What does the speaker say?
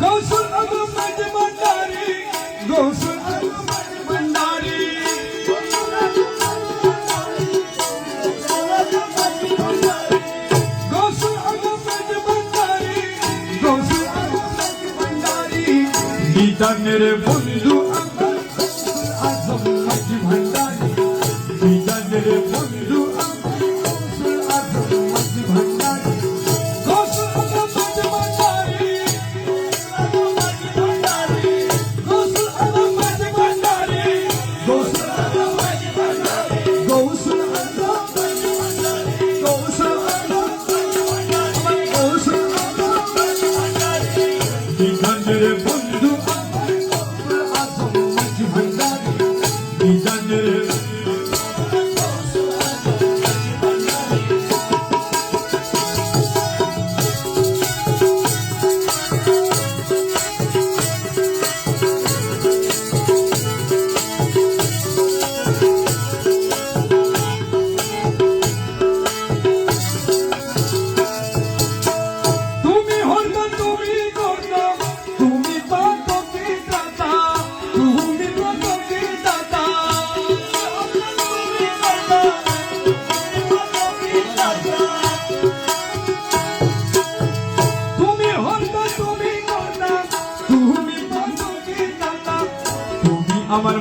गौसुल अहमद भंडारी, गौसुल अहमद भंडारी, गौसुल अहमद भंडारी, गौसुल अहमद भंडारी, निदाনের বন্ধু আমার গৌসুল আজম মাঝি ভান্ডারি, নিদানের বন্ধু আমার গৌসুল আজম মাঝি ভান্ডারি, গৌসুল আজম মাঝি ভান্ডারি, গৌসুল আজম মাঝি ভান্ডারি, গৌসুল আজম মাঝি ভান্ডারি, গৌসুল আজম মাঝি ভান্ডারি, গৌসুল আজম মাঝি ভান্ডারি, গৌসুল আজম মাঝি ভান্ডারি, নিদানের বন্ধু আমার গৌসুল আজম মাঝি ভান্ডারি, নিদানের তুমি হরদা তুমি করদা তুমি পাতকি দাতা, তুমি পাতকি দাতা, তুমি করদা তুমি পাতকি দাতা, তুমি হরদা তুমি করদা তুমি পাতকি দাতা, তুমি আমার